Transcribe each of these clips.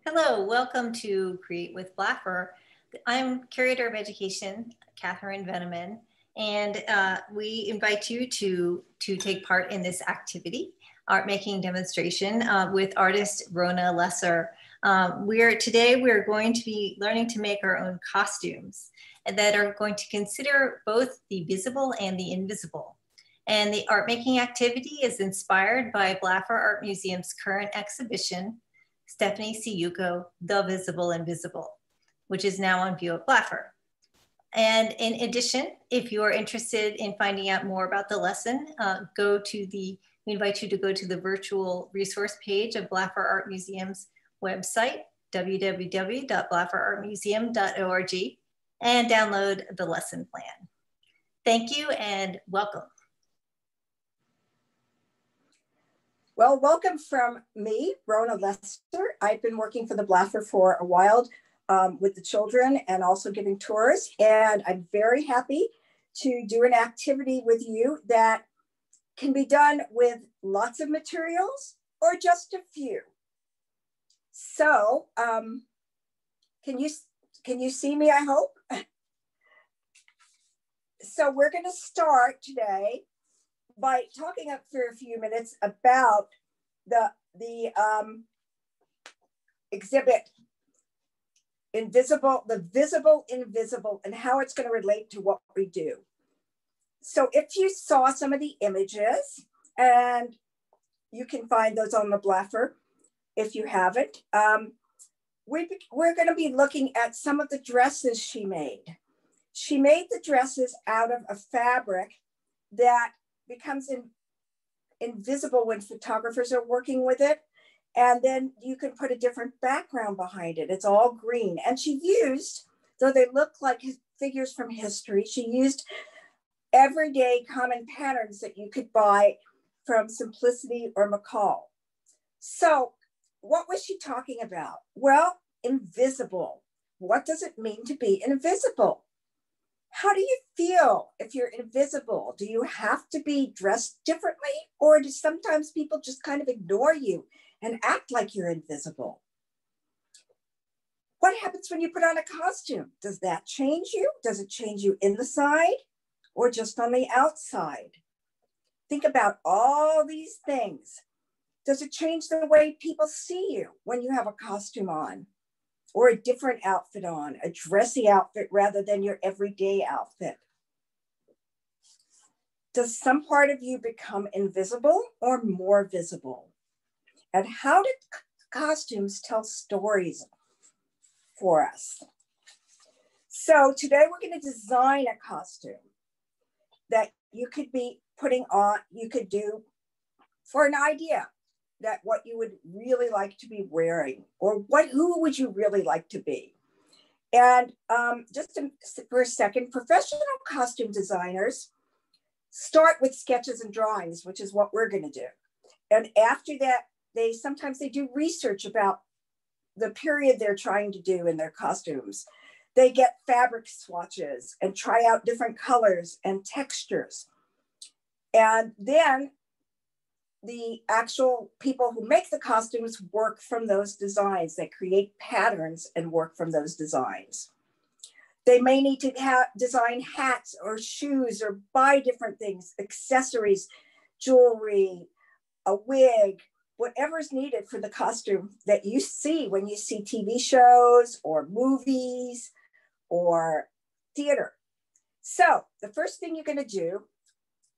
Hello, welcome to Create with Blaffer. I'm Curator of Education, Catherine Veneman, and we invite you to take part in this activity, art making demonstration with artist Rona Lesser. Today we're going to be learning to make our own costumes that are going to consider both the visible and the invisible. And the art making activity is inspired by Blaffer Art Museum's current exhibition, Stephanie Siyuko, The Visible Invisible, which is now on view at Blaffer. And in addition, if you are interested in finding out more about the lesson, we invite you to go to the virtual resource page of Blaffer Art Museum's website, www.blafferartmuseum.org, and download the lesson plan. Thank you and welcome. Well, welcome from me, Rona Lesser. I've been working for the Blaffer for a while with the children and also giving tours. And I'm very happy to do an activity with you that can be done with lots of materials or just a few. So can you see me, I hope? So we're going to start today by talking up for a few minutes about the exhibit the visible invisible, and how it's going to relate to what we do. So if you saw some of the images, and you can find those on the Blaffer if you haven't, we're going to be looking at some of the dresses she made. She made the dresses out of a fabric that becomes invisible when photographers are working with it. And then you can put a different background behind it. It's all green. And she used, though they look like figures from history, she used everyday common patterns that you could buy from Simplicity or McCall. So what was she talking about? Well, invisible. What does it mean to be invisible? How do you feel if you're invisible? Do you have to be dressed differently, or do sometimes people just kind of ignore you and act like you're invisible? What happens when you put on a costume? Does that change you? Does it change you inside or just on the outside? Think about all these things. Does it change the way people see you when you have a costume on, or a different outfit on, a dressy outfit rather than your everyday outfit? Does some part of you become invisible or more visible? And how did costumes tell stories for us? So today we're going to design a costume that you could be putting on, you could do for an idea that what you would really like to be wearing, or who would you really like to be? And for a second, professional costume designers start with sketches and drawings, which is what we're going to do. And after that, sometimes they do research about the period they're trying to do in their costumes. They get fabric swatches and try out different colors and textures. And then the actual people who make the costumes work from those designs. They create patterns and work from those designs. They may need to design hats or shoes or buy different things, accessories, jewelry, a wig, whatever's needed for the costume that you see when you see TV shows or movies or theater. So the first thing you're going to do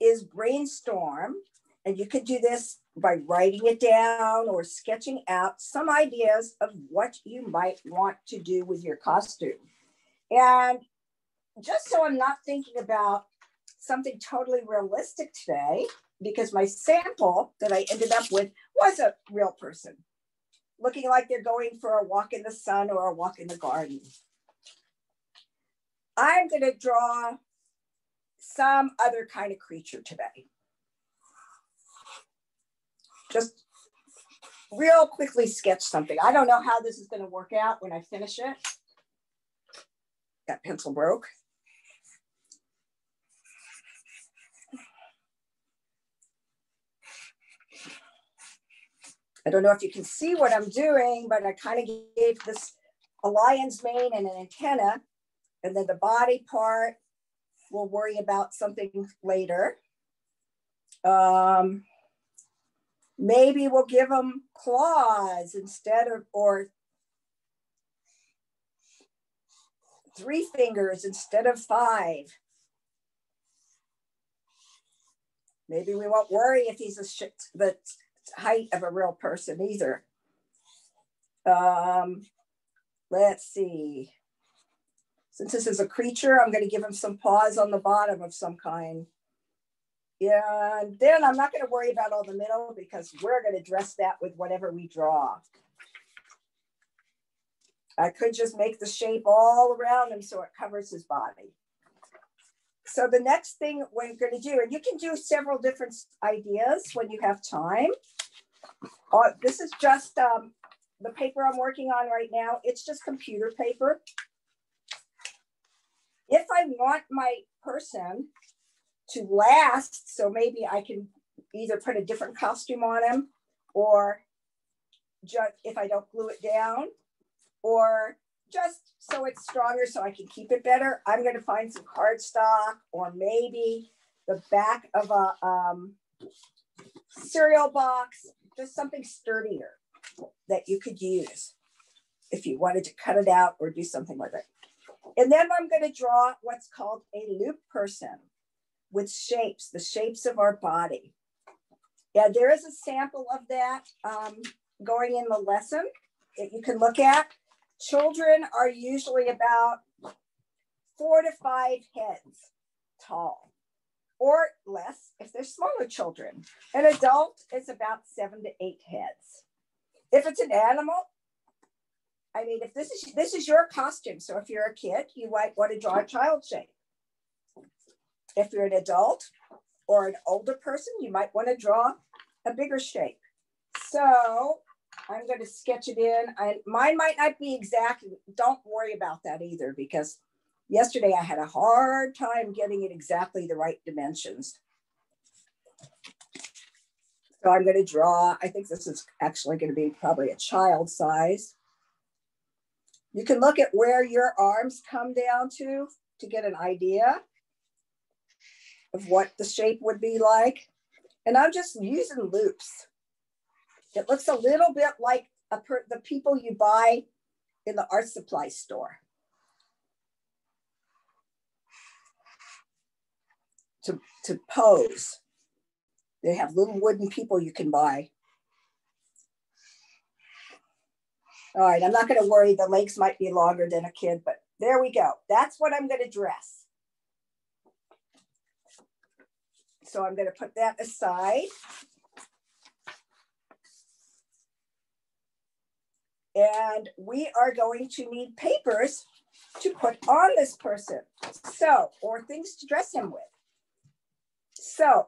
is brainstorm. And you could do this by writing it down or sketching out some ideas of what you might want to do with your costume. And just so I'm not thinking about something totally realistic today, because my sample that I ended up with was a real person looking like they're going for a walk in the sun or a walk in the garden. I'm going to draw some other kind of creature today. Just real quickly sketch something. I don't know how this is going to work out when I finish it. That pencil broke. I don't know if you can see what I'm doing, but I kind of gave this a lion's mane and an antenna, and then the body part we'll worry about something later. Maybe we'll give them claws instead of, or 3 fingers instead of 5. Maybe we won't worry if he's the height of a real person either. Let's see. Since this is a creature, I'm going to give him some paws on the bottom of some kind. Yeah, and then I'm not going to worry about all the middle because we're going to dress that with whatever we draw. I could just make the shape all around him so it covers his body. So the next thing we're going to do, and you can do several different ideas when you have time. This is just the paper I'm working on right now. It's just computer paper. If I want my person to last, so maybe I can either put a different costume on him, or just if I don't glue it down, or just so it's stronger so I can keep it better, I'm going to find some cardstock or maybe the back of a cereal box, just something sturdier that you could use if you wanted to cut it out or do something with it. And then I'm going to draw what's called a loop person with shapes, the shapes of our body. Yeah, there is a sample of that going in the lesson that you can look at. Children are usually about 4 to 5 heads tall, or less if they're smaller children. An adult is about 7 to 8 heads. If it's an animal, I mean, if this is your costume, so if you're a kid, you might want to draw a child shape. If you're an adult or an older person, you might want to draw a bigger shape. So I'm going to sketch it in. Mine might not be exact. Don't worry about that either, because yesterday I had a hard time getting it exactly the right dimensions. So I'm going to draw, I think this is actually going to be probably a child size. You can look at where your arms come down to get an idea of what the shape would be like. And I'm just using loops. It looks a little bit like the people you buy in the art supply store. To pose. They have little wooden people you can buy. All right, I'm not going to worry. The legs might be longer than a kid, but there we go. That's what I'm going to dress. So I'm going to put that aside. And we are going to need papers to put on this person. So, or things to dress him with. So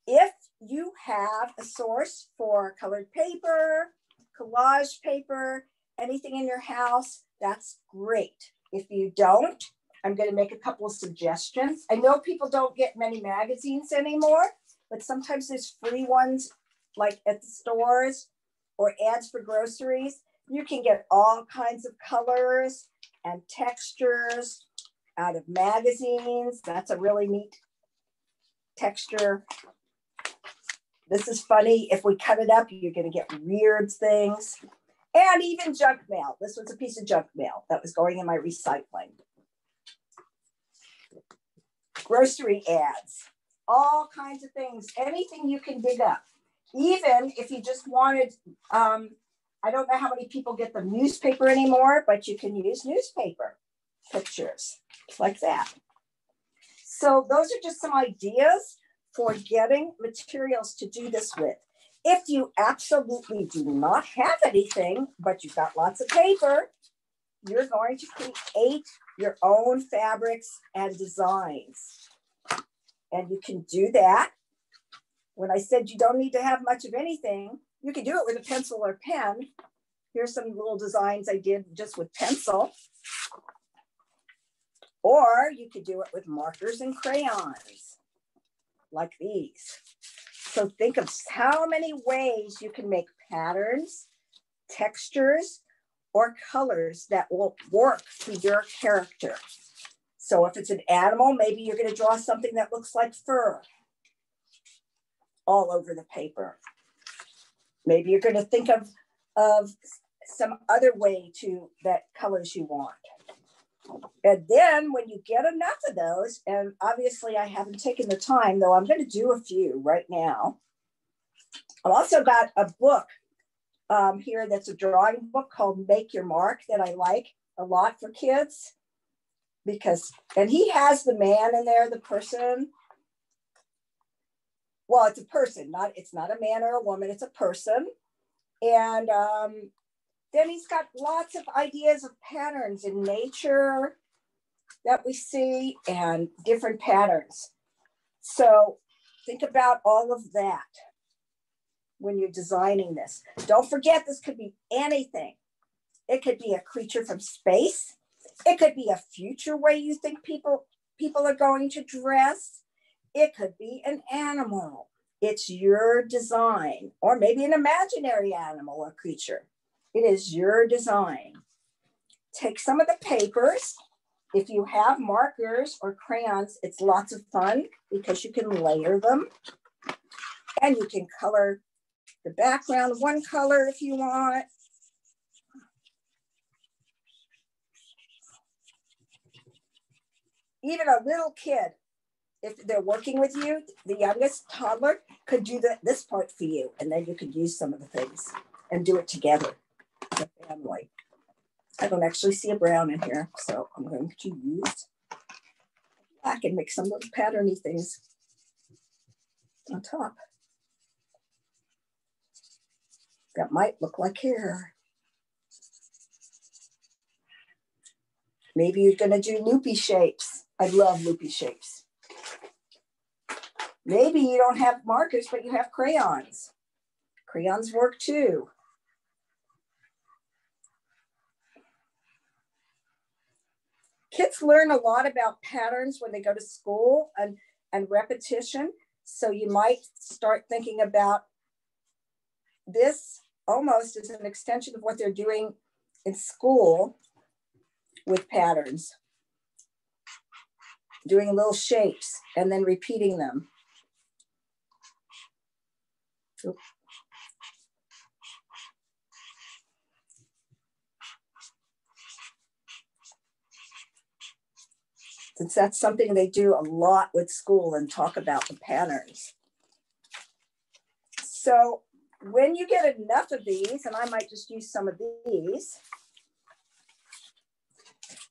if you have a source for colored paper, collage paper, anything in your house, that's great. If you don't, I'm going to make a couple of suggestions. I know people don't get many magazines anymore, but sometimes there's free ones like at the stores or ads for groceries. You can get all kinds of colors and textures out of magazines. That's a really neat texture. This is funny. If we cut it up, you're going to get weird things. And even junk mail. This was a piece of junk mail that was going in my recycling. Grocery ads, all kinds of things, anything you can dig up. Even if you just wanted, I don't know how many people get the newspaper anymore, but you can use newspaper pictures like that. So those are just some ideas for getting materials to do this with. If you absolutely do not have anything, but you've got lots of paper, you're going to create your own fabrics and designs. And you can do that. When I said you don't need to have much of anything, you can do it with a pencil or pen. Here's some little designs I did just with pencil. Or you could do it with markers and crayons, like these. So think of how many ways you can make patterns, textures, or colors that will work for your character. So if it's an animal, maybe you're going to draw something that looks like fur all over the paper. Maybe you're going to think of some other way to that colors you want. And then when you get enough of those, and obviously I haven't taken the time, though I'm going to do a few right now. I've also got a book here that's a drawing book called Make Your Mark that I like a lot for kids. And he has the man in there, the person. Well, it's a person, it's not a man or a woman, it's a person. And then he's got lots of ideas of patterns in nature that we see and different patterns. So think about all of that when you're designing this. Don't forget, this could be anything. It could be a creature from space. It could be a future way you think people are going to dress. It could be an animal. It's your design, or maybe an imaginary animal or creature. It is your design. Take some of the papers. If you have markers or crayons, it's lots of fun because you can layer them. And you can color the background one color if you want. Even a little kid, if they're working with you, the youngest toddler could do this part for you. And then you could use some of the things and do it together, the family. I don't actually see a brown in here, so I'm going to use black and make some little patterny things on top. That might look like hair. Maybe you're going to do loopy shapes. I love loopy shapes. Maybe you don't have markers, but you have crayons. Crayons work too. Kids learn a lot about patterns when they go to school and repetition. So you might start thinking about this almost as an extension of what they're doing in school with patterns. Doing little shapes and then repeating them. Oops. Since that's something they do a lot with school and talk about the patterns. So when you get enough of these, and I might just use some of these,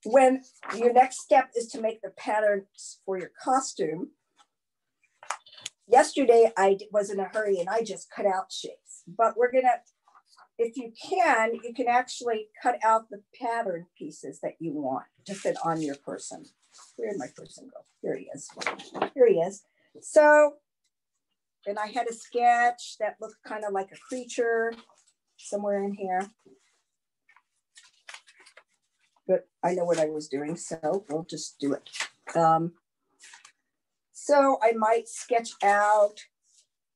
when your next step is to make the patterns for your costume. Yesterday, I was in a hurry and I just cut out shapes, but we're gonna, if you can actually cut out the pattern pieces that you want to fit on your person. Where did my person go? Here he is. Here he is. So, and I had a sketch that looked kind of like a creature somewhere in here. But I know what I was doing, so we'll just do it. So I might sketch out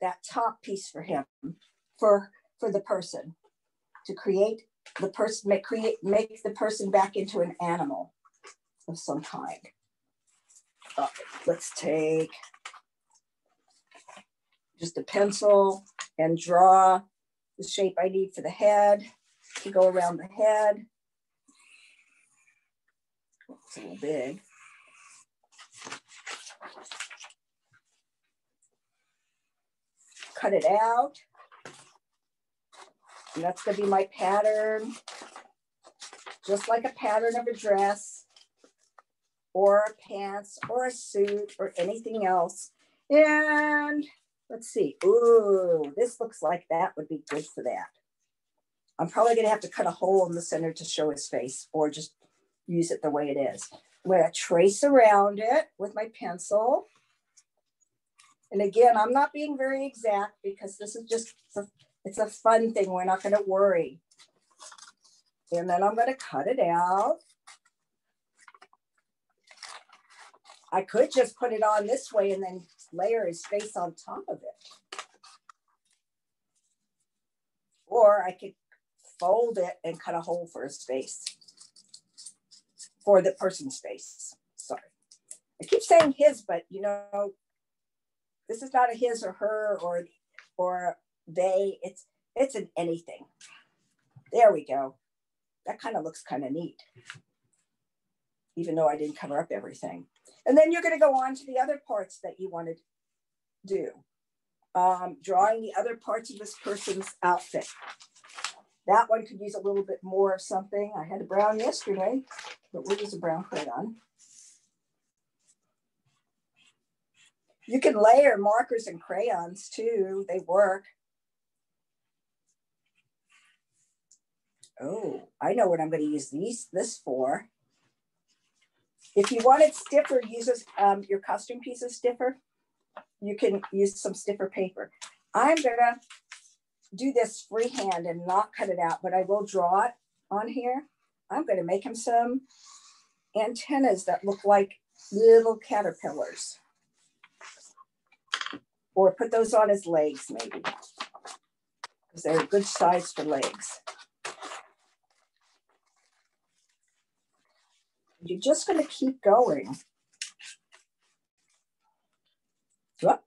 that top piece for him, for the person, to create the person, make the person back into an animal of some kind. Let's take just a pencil and draw the shape I need for the head to go around the head. It's a little big. Cut it out. And that's going to be my pattern, just like a pattern of a dress or a pants or a suit or anything else. And let's see. Ooh, this looks like that would be good for that. I'm probably going to have to cut a hole in the center to show his face, or just use it the way it is. I'm going to trace around it with my pencil. And again, I'm not being very exact because this is just, it's a fun thing. We're not going to worry. And then I'm going to cut it out. I could just put it on this way and then layer his face on top of it. Or I could fold it and cut a hole for his face, for the person's face. Sorry. I keep saying his, but you know, this is not a his or her or they. It's an anything. There we go. That kind of looks kind of neat, even though I didn't cover up everything. And then you're going to go on to the other parts that you want to do. Drawing the other parts of this person's outfit. That one could use a little bit more of something. I had a brown yesterday, but we'll use a brown crayon. You can layer markers and crayons too. They work. Oh, I know what I'm going to use this for. If you want it stiffer, use your costume pieces stiffer. You can use some stiffer paper. I'm going to do this freehand and not cut it out, but I will draw it on here. I'm going to make him some antennas that look like little caterpillars. Or put those on his legs, maybe, because they're a good size for legs. You're just going to keep going. Whoop.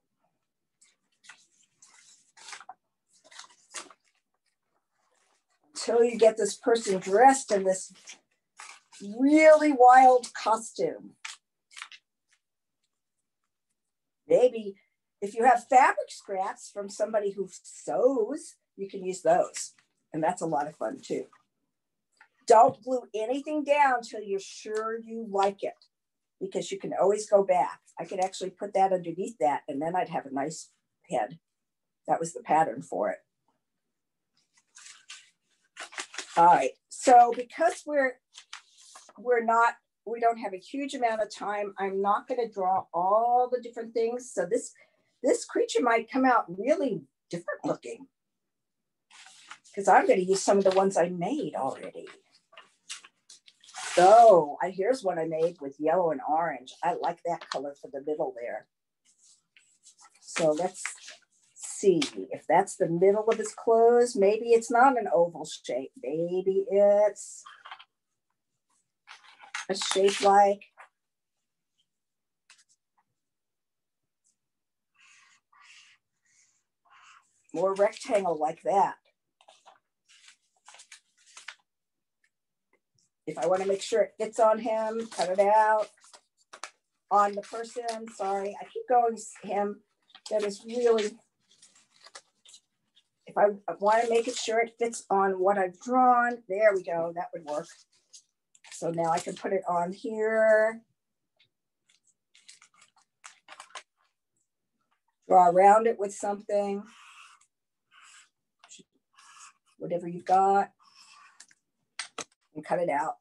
Until you get this person dressed in this really wild costume. Maybe if you have fabric scraps from somebody who sews, you can use those. And that's a lot of fun too. Don't glue anything down till you're sure you like it, because you can always go back. I could actually put that underneath that and then I'd have a nice head. That was the pattern for it. All right, so because we don't have a huge amount of time, I'm not going to draw all the different things. So this creature might come out really different looking, because I'm going to use some of the ones I made already. So here's one I made with yellow and orange. I like that color for the middle there. So let's see if that's the middle of his clothes. Maybe it's not an oval shape. Maybe it's a shape like more rectangle like that. If I want to make sure it fits on him, cut it out. On the person, sorry, I keep going him. That is really, if I want to make it sure it fits on what I've drawn, there we go, that would work. So now I can put it on here. Draw around it with something. Whatever you've got. And cut it out.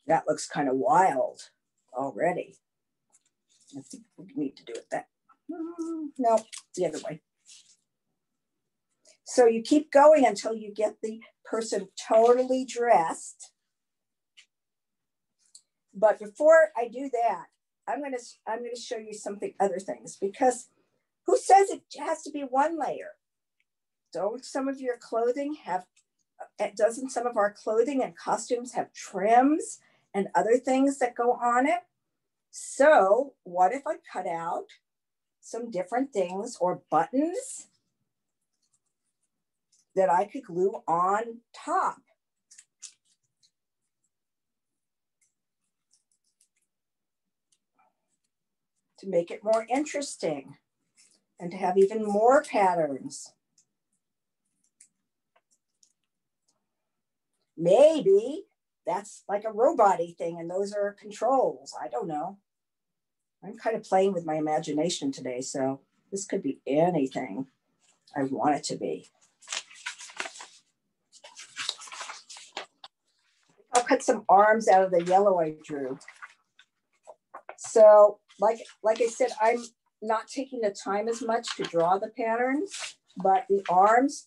That looks kind of wild already. I think we need to do it that. No, the other way. So you keep going until you get the person totally dressed. But before I do that, I'm going to show you other things, because who says it has to be one layer? Don't some of your clothing have, doesn't some of our clothing and costumes have trims and other things that go on it? So what if I cut out some different things or buttons that I could glue on top? To make it more interesting and to have even more patterns. Maybe that's like a robot-y thing and those are controls. I don't know. I'm kind of playing with my imagination today, so this could be anything I want it to be. I'll cut some arms out of the yellow I drew. So like I said, I'm not taking the time as much to draw the patterns, but the arms,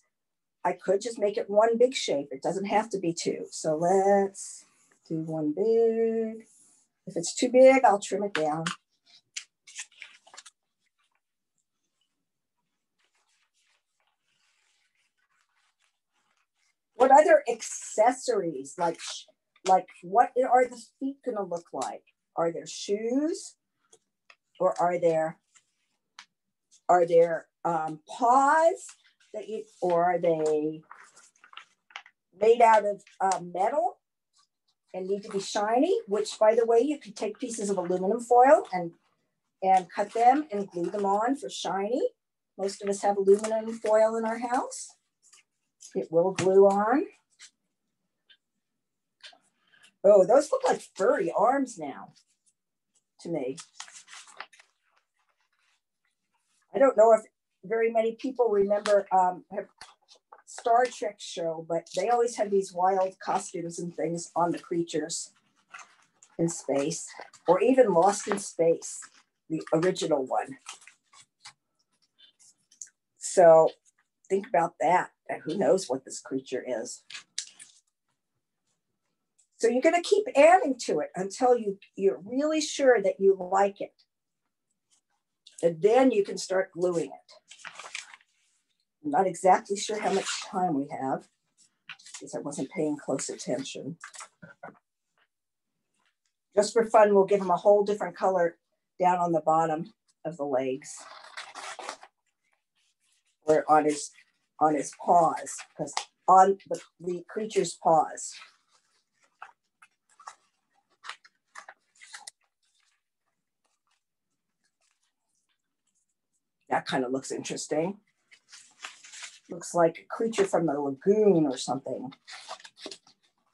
I could just make it one big shape. It doesn't have to be two. So let's do one big. If it's too big, I'll trim it down. What other accessories, like what are the feet gonna look like? Are there shoes, or are there paws that you, or are they made out of metal and need to be shiny? Which, by the way, you could take pieces of aluminum foil and cut them and glue them on for shiny. Most of us have aluminum foil in our house. It will glue on. Oh, those look like furry arms now to me. I don't know if very many people remember Star Trek show, but they always had these wild costumes and things on the creatures in space, or even Lost in Space, the original one. So think about that. Who knows what this creature is? So you're going to keep adding to it until you're really sure that you like it. And then you can start gluing it. I'm not exactly sure how much time we have because I wasn't paying close attention. Just for fun, we'll give him a whole different color down on the bottom of the legs, or on his paws, because on the creature's paws. That kind of looks interesting. Looks like a creature from the lagoon or something.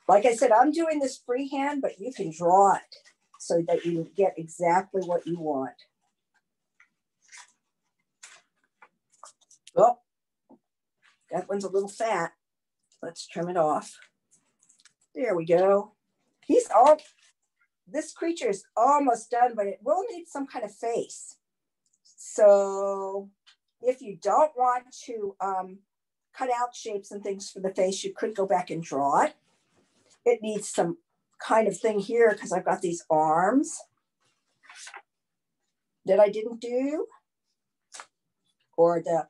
Like I said, I'm doing this freehand, but you can draw it so that you get exactly what you want. Oh, that one's a little fat. Let's trim it off. There we go. This creature is almost done, but it will need some kind of face. So if you don't want to cut out shapes and things for the face, you could go back and draw it. It needs some kind of thing here because I've got these arms that I didn't do, or the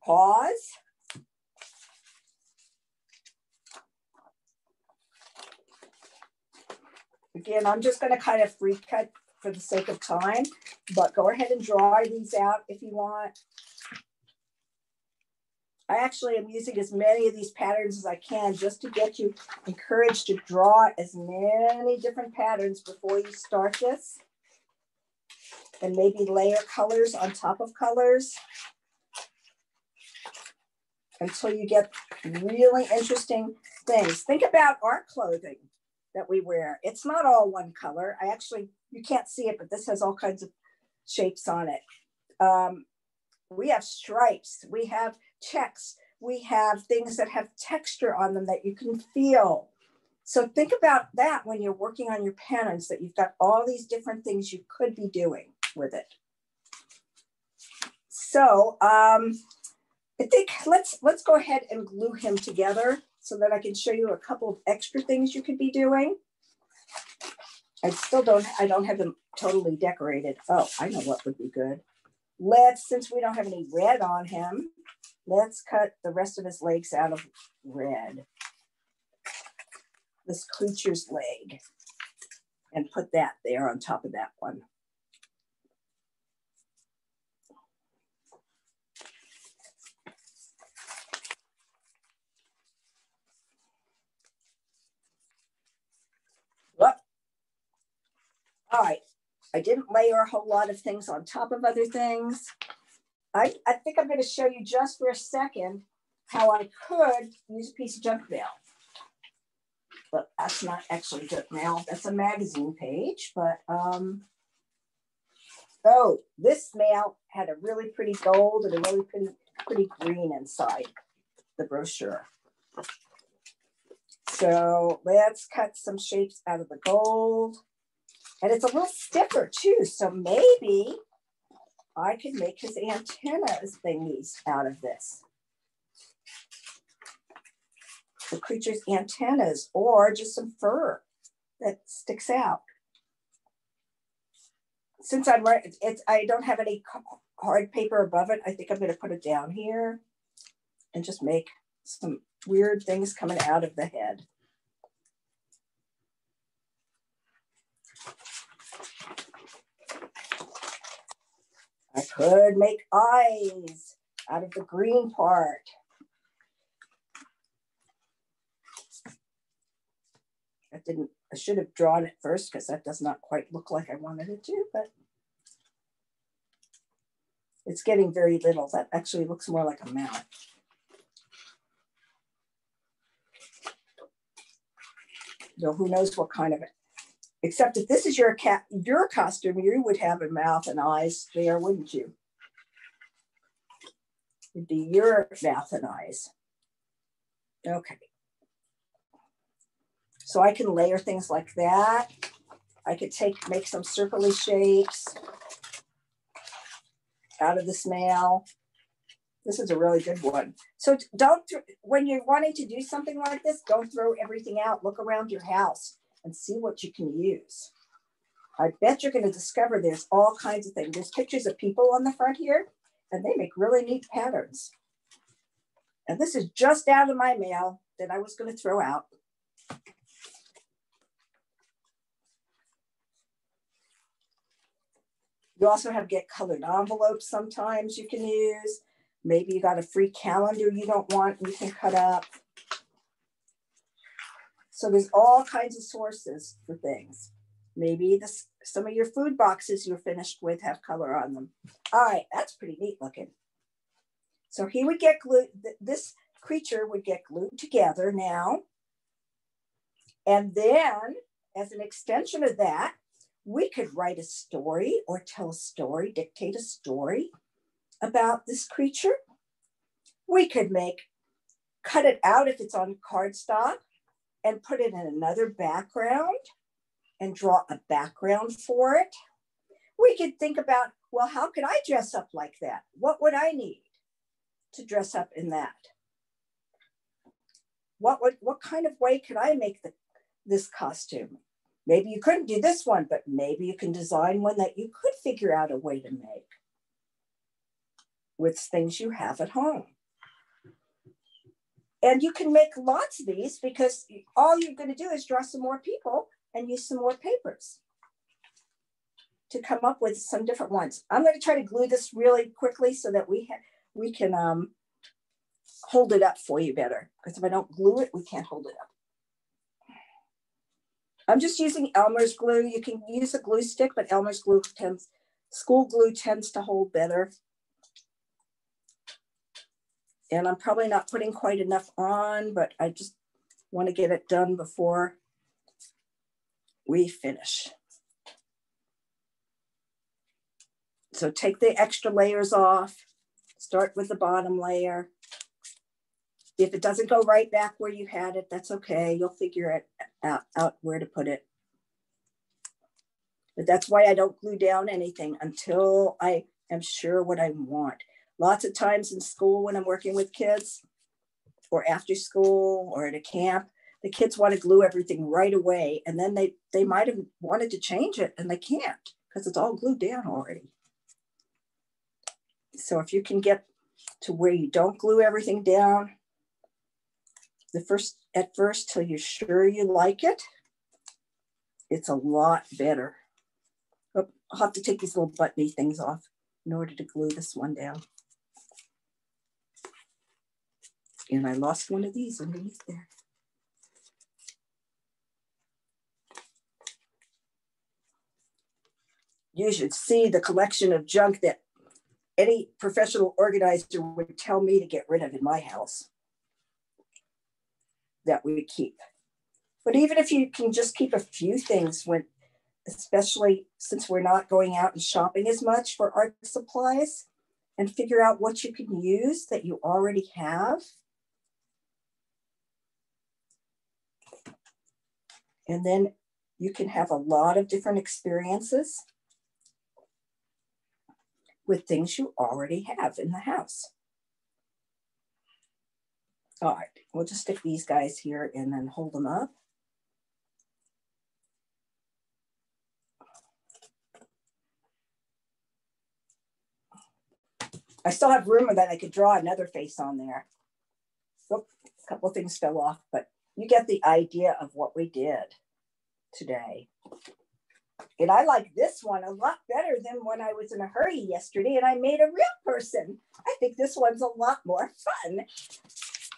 paws. Again, I'm just going to kind of free cut for the sake of time, but go ahead and draw these out if you want. I actually am using as many of these patterns as I can just to get you encouraged to draw as many different patterns before you start this, and maybe layer colors on top of colors until you get really interesting things. Think about our clothing that we wear. It's not all one color. You can't see it, but this has all kinds of shapes on it. We have stripes, we have checks, we have things that have texture on them that you can feel. So think about that when you're working on your patterns, that you've got all these different things you could be doing with it. So I think let's go ahead and glue him together so that I can show you a couple of extra things you could be doing. I don't have them totally decorated. Oh, I know what would be good. Since we don't have any red on him, let's cut the rest of his legs out of red. This creature's leg, and put that there on top of that one. Whoop. All right, I didn't layer a whole lot of things on top of other things. I think I'm going to show you just for a second how I could use a piece of junk mail. But that's not actually junk mail. That's a magazine page. But, oh, this mail had a really pretty gold and a really pretty green inside the brochure. So let's cut some shapes out of the gold. And it's a little stiffer too. So maybe I could make his antennas thingies out of this. the creature's antennas or just some fur that sticks out. Since I don't have any hard paper above it, I think I'm going to put it down here and just make some weird things coming out of the head. I could make eyes out of the green part. I should have drawn it first because that does not quite look like I wanted it to, but it's getting very little. That actually looks more like a mouth. So who knows what kind of it. Except if this is your costume, you would have a mouth and eyes there, wouldn't you? It'd be your mouth and eyes. Okay. So I can layer things like that. I could make some circly shapes out of the snail. This is a really good one. So when you're wanting to do something like this, don't throw everything out. Look around your house and see what you can use. I bet you're going to discover there's all kinds of things. There's pictures of people on the front here, and they make really neat patterns. And this is just out of my mail that I was going to throw out. You also have get colored envelopes sometimes you can use. Maybe you got a free calendar you don't want, you can cut up. So there's all kinds of sources for things. Maybe some of your food boxes you're finished with have color on them. All right, that's pretty neat looking. So he would get glued, this creature would get glued together now. And then as an extension of that, we could write a story or tell a story, dictate a story about this creature. We could cut it out if it's on cardstock and put it in another background and draw a background for it. We could think about, well, how could I dress up like that? What would I need to dress up in that? What kind of way could I make this costume? Maybe you couldn't do this one, but maybe you can design one that you could figure out a way to make with things you have at home. And you can make lots of these because all you're going to do is draw some more people and use some more papers to come up with some different ones. I'm going to try to glue this really quickly so that we can hold it up for you better. Because if I don't glue it, we can't hold it up. I'm just using Elmer's glue. You can use a glue stick, but Elmer's glue school glue tends to hold better. And I'm probably not putting quite enough on, but I just want to get it done before we finish. So take the extra layers off, start with the bottom layer. If it doesn't go right back where you had it, that's okay. You'll figure it out where to put it. But that's why I don't glue down anything until I am sure what I want. Lots of times in school when I'm working with kids or after school or at a camp, the kids want to glue everything right away. And then they might have wanted to change it and they can't because it's all glued down already. So if you can get to where you don't glue everything down, at first till you're sure you like it, it's a lot better. Oh, I'll have to take these little buttony things off in order to glue this one down. And I lost one of these underneath there. You should see the collection of junk that any professional organizer would tell me to get rid of in my house that we keep. But even if you can just keep a few things, especially since we're not going out and shopping as much for art supplies, and figure out what you can use that you already have. And then you can have a lot of different experiences with things you already have in the house. All right, we'll just stick these guys here and then hold them up. I still have room that I could draw another face on there. Oop, a couple of things fell off, but you get the idea of what we did today. And I like this one a lot better than when I was in a hurry yesterday and I made a real person. I think this one's a lot more fun.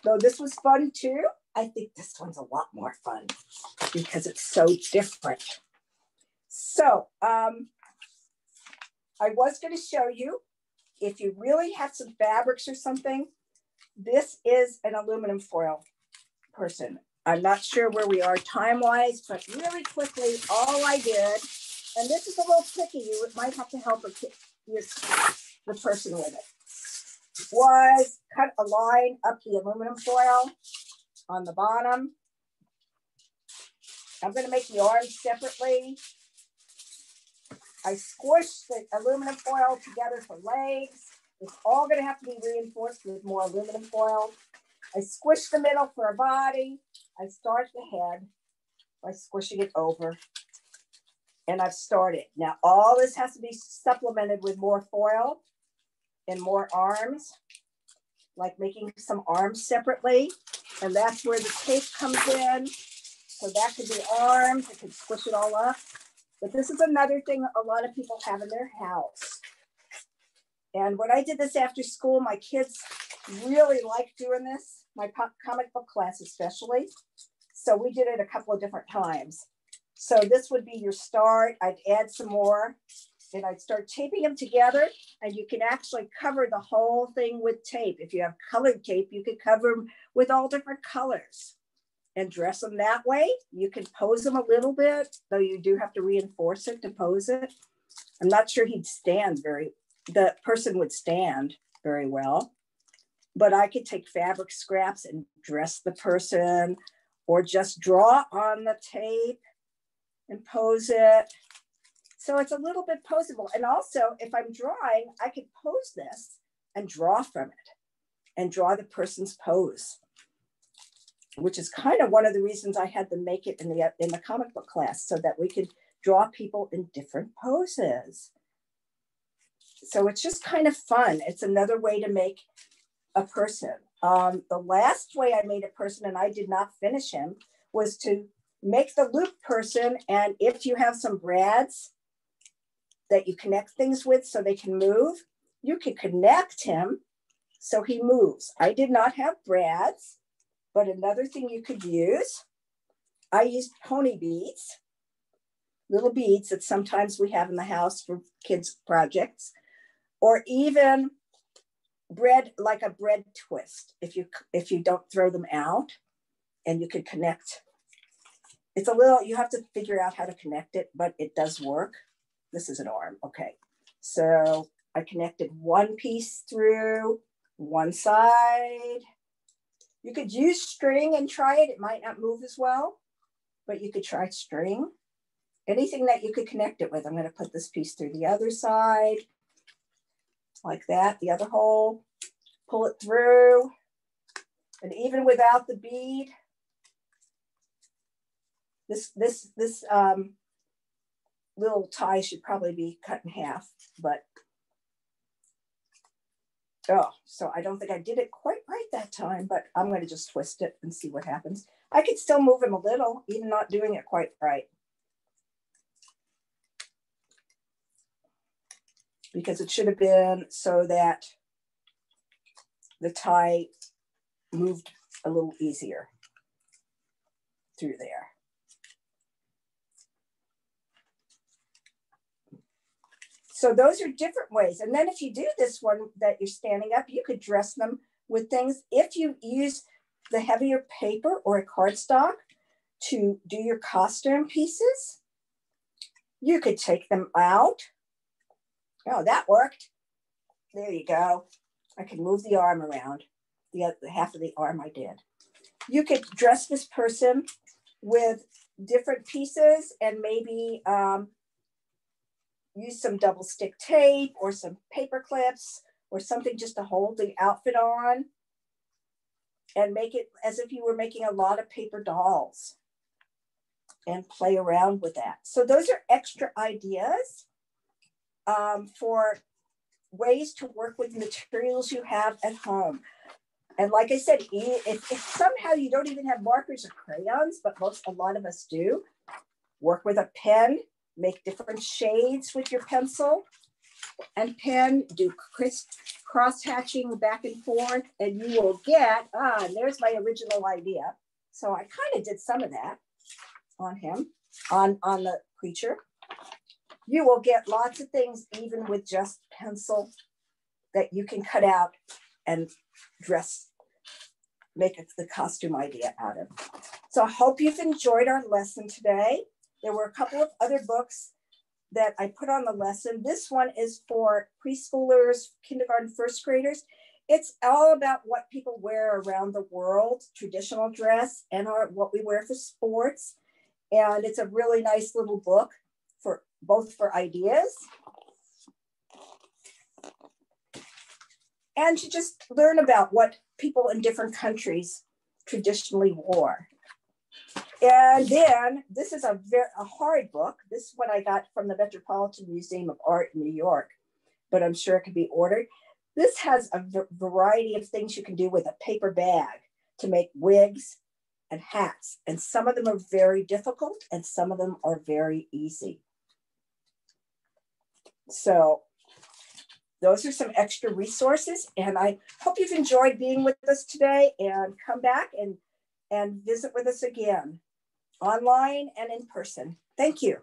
Though this was fun too, I think this one's a lot more fun because it's so different. So I was going to show you, if you really have some fabrics or something, this is an aluminum foil person. I'm not sure where we are time-wise, but really quickly, all I did, and this is a little tricky, you might have to help the person with it, was cut a line up the aluminum foil on the bottom. I'm going to make the arms separately. I squished the aluminum foil together for legs. It's all going to have to be reinforced with more aluminum foil. I squished the middle for a body. I start the head by squishing it over. And I've started. Now, all this has to be supplemented with more foil and more arms, like making some arms separately. And that's where the tape comes in. So that could be arms. It could squish it all up. But this is another thing a lot of people have in their house. And when I did this after school, my kids really liked doing this, my comic book class especially. So we did it a couple of different times. So this would be your start. I'd add some more and I'd start taping them together, and you can actually cover the whole thing with tape. If you have colored tape, you could cover them with all different colors and dress them that way. You can pose them a little bit, though you do have to reinforce it to pose it. I'm not sure the person would stand very well, but I could take fabric scraps and dress the person, or just draw on the tape and pose it. So it's a little bit posable. And also, if I'm drawing, I could pose this and draw from it and draw the person's pose, which is kind of one of the reasons I had them make it in the comic book class, so that we could draw people in different poses. So it's just kind of fun. It's another way to make a person. The last way I made a person, and I did not finish him, was to make the loop person. And if you have some brads that you connect things with so they can move, you can connect him so he moves. I did not have brads, but another thing you could use, I used pony beads, little beads that sometimes we have in the house for kids' projects, or even bread, like a bread twist, if you don't throw them out, and you could connect. It's a little, you have to figure out how to connect it, but it does work. This is an arm, okay. So I connected one piece through one side. You could use string and try it. It might not move as well, but you could try string. Anything that you could connect it with. I'm going to put this piece through the other side, like that, the other hole, pull it through. And even without the bead, this little tie should probably be cut in half, but so I don't think I did it quite right that time, but I'm going to just twist it and see what happens. I could still move him a little, even not doing it quite right, because it should have been so that the tie moved a little easier through there. So those are different ways. And then if you do this one that you're standing up, you could dress them with things. If you use the heavier paper or a cardstock to do your costume pieces, you could take them out. Oh, that worked. There you go. I can move the arm around. The half of the arm I did. You could dress this person with different pieces and maybe use some double stick tape or some paper clips or something just to hold the outfit on. and make it as if you were making a lot of paper dolls and play around with that. So those are extra ideas for ways to work with materials you have at home. And like I said, if somehow you don't even have markers or crayons, but a lot of us do, work with a pen, make different shades with your pencil and pen, do cross-hatching back and forth, and you will get, and there's my original idea. So I kind of did some of that on him, on the creature. You will get lots of things, even with just pencil, that you can cut out and make it the costume idea out of. So I hope you've enjoyed our lesson today. There were a couple of other books that I put on the lesson. This one is for preschoolers, kindergarten, first graders. It's all about what people wear around the world, traditional dress, and what we wear for sports. And it's a really nice little book for both for ideas and to just learn about what people in different countries traditionally wore. And then this is a hard book. This is what I got from the Metropolitan Museum of Art in New York, but I'm sure it could be ordered. This has a variety of things you can do with a paper bag to make wigs and hats. And some of them are very difficult and some of them are very easy. So those are some extra resources. And I hope you've enjoyed being with us today, and come back and visit with us again, online and in person. Thank you.